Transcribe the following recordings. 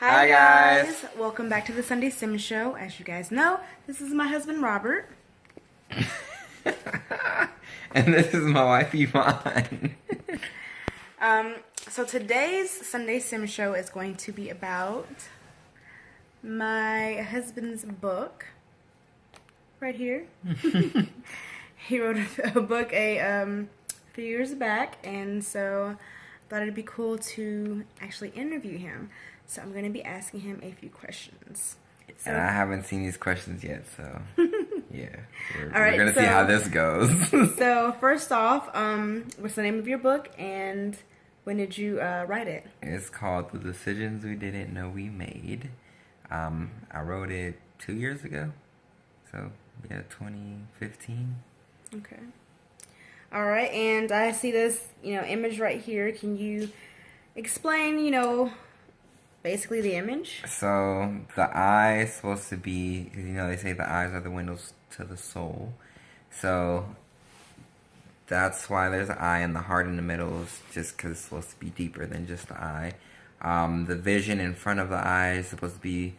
Hi guys! Welcome back to the Sunday Sim Show. As you guys know, this is my husband Robert. And this is my wife Yvonne. So today's Sunday Sim Show is going to be about my husband's book. Right here. He wrote a book a few years back, and so I thought it'd be cool to actually interview him. So I'm going to be asking him a few questions. So, And I haven't seen these questions yet, so yeah. We're right, going to see how this goes. So first off, what's the name of your book and when did you write it? It's called The Decisions We Didn't Know We Made. I wrote it 2 years ago. So, yeah, 2015. Okay. All right, and I see this, image right here. Can you explain, basically the image? So, the eye is supposed to be, they say the eyes are the windows to the soul. So, that's why there's an eye, and the heart in the middle is just because it's supposed to be deeper than just the eye. The vision in front of the eye is supposed to be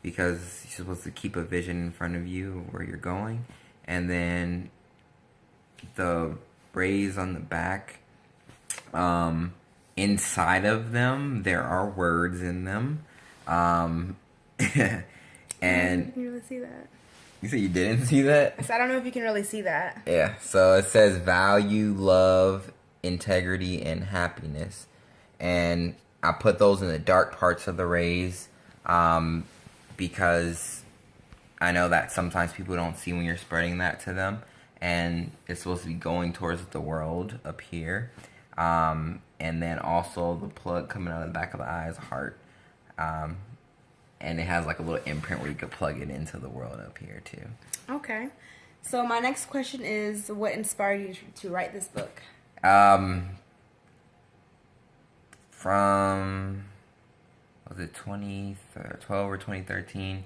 because you're supposed to keep a vision in front of you where you're going. And then the rays on the back, inside of them, there are words in them. And You can really see that. you said you didn't see that? So I don't know if you can really see that. Yeah, so it says value, love, integrity, and happiness. And I put those in the dark parts of the rays because I know that sometimes people don't see when you're spreading that to them. And it's supposed to be going towards the world up here. And then also the plug coming out of the back of the eye is a heart. And it has like a little imprint where you could plug it into the world up here too. Okay. So my next question is, what inspired you to write this book? From, was it 2012 or 2013,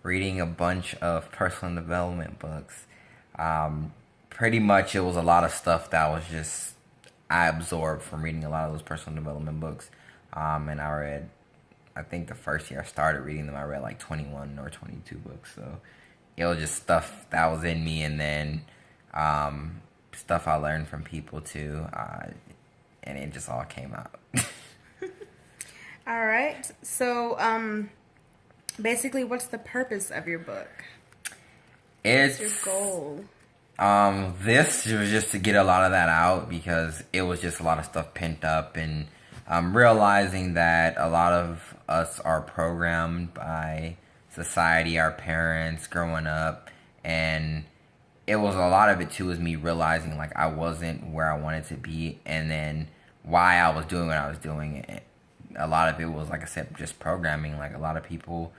reading a bunch of personal development books. Pretty much it was a lot of stuff that was just, I absorbed from reading a lot of those personal development books. And I think the first year I started reading them, I read like 21 or 22 books. So it was just stuff that was in me, and then stuff I learned from people too. And it just all came out. All right. So basically, what's the purpose of your book? What's your goal? This was just to get a lot of that out because it was just a lot of stuff pent up, and realizing that a lot of us are programmed by society, our parents growing up, and it was a lot of it too was me realizing like I wasn't where I wanted to be, and then why I was doing what I was doing. A lot of it was, like I said, just programming. Like a lot of people,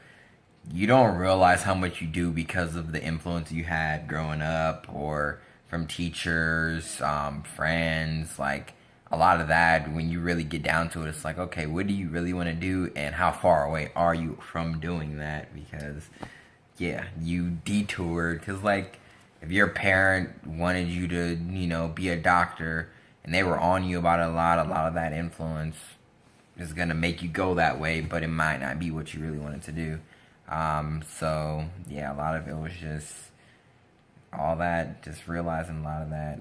you don't realize how much you do because of the influence you had growing up or from teachers, friends. Like a lot of that, when you really get down to it, it's like, okay, what do you really want to do, and how far away are you from doing that? Because yeah, you detoured. Because like if your parent wanted you to, be a doctor, and they were on you about it a lot of that influence is going to make you go that way, but it might not be what you really wanted to do. So yeah, a lot of it was just all that, just realizing a lot of that.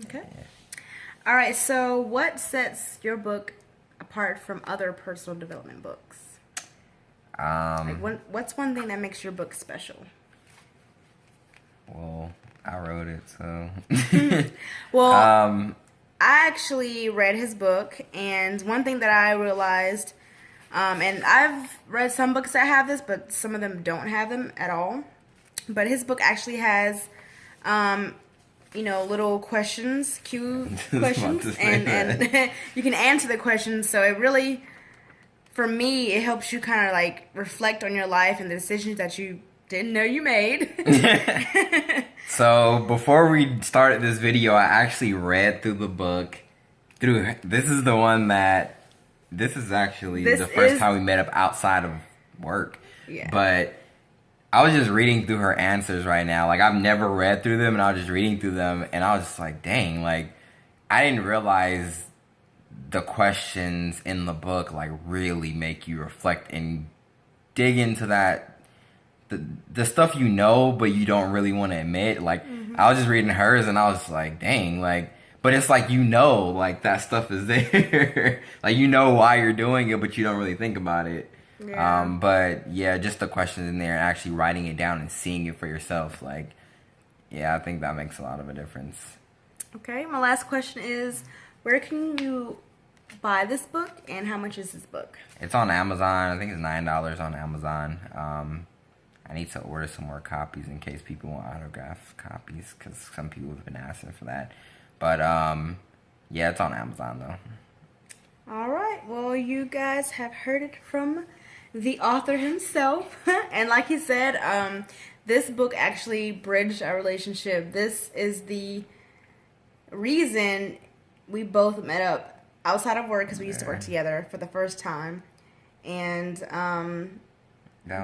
Okay. Yeah. All right. So what sets your book apart from other personal development books? What's one thing that makes your book special? Well, I wrote it, so. Well, I actually read his book, and one thing that I realized, and I've read some books that have this, but some of them don't have them at all. But his book actually has, little questions, cue questions, and you can answer the questions. So it really, for me, it helps you kind of like reflect on your life and the decisions that you didn't know you made. So before we started this video, I actually read through the book. This is the one that, this is actually the first time we met up outside of work. Yeah. But I was just reading through her answers right now. Like I've never read through them, and I was just reading through them, and I was just like, dang, like I didn't realize the questions in the book like really make you reflect and dig into that the stuff you know but you don't really want to admit. Like I was just reading hers and I was like, dang, like, but it's like, you know, like that stuff is there. Like, you know why you're doing it, but you don't really think about it. Yeah. But yeah, just the questions in there and actually writing it down and seeing it for yourself, like, yeah, I think that makes a lot of a difference. Okay, my last question is, where can you buy this book and how much is this book? It's on Amazon. I think it's $9 on Amazon. I need to order some more copies in case people want autograph copies, because some people have been asking for that. But yeah, it's on Amazon though. All right, well, you guys have heard it from the author himself. And like he said, this book actually bridged our relationship. This is the reason we both met up outside of work, because we used to work together for the first time. And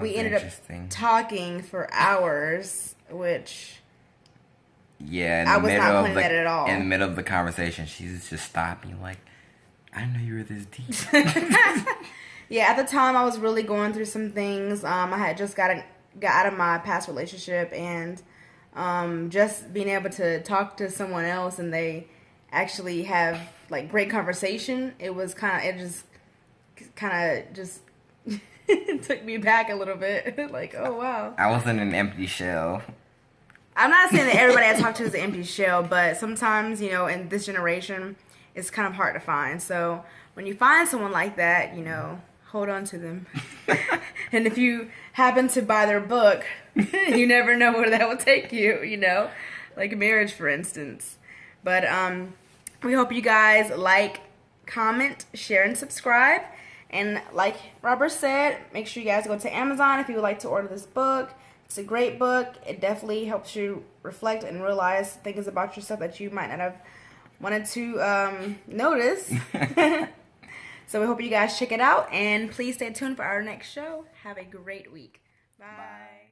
we ended up talking for hours, which... Yeah, I was not planning that at all. In the middle of the conversation, she's just stopped me like, I didn't know you were this deep. Yeah, at the time I was really going through some things. I had just got out of my past relationship, and just being able to talk to someone else and they actually have like great conversation. It just took me back a little bit. Like, oh wow. I was in an empty shell. I'm not saying that everybody I talk to is an empty shell, but sometimes, you know, in this generation, it's kind of hard to find. So when you find someone like that, you know, hold on to them. And if you happen to buy their book, you never know where that will take you, you know, like marriage, for instance. But we hope you guys like, comment, share, and subscribe. And like Robert said, make sure you guys go to Amazon if you would like to order this book. It's a great book. It definitely helps you reflect and realize things about yourself that you might not have wanted to notice. So we hope you guys check it out, and please stay tuned for our next show. Have a great week. Bye.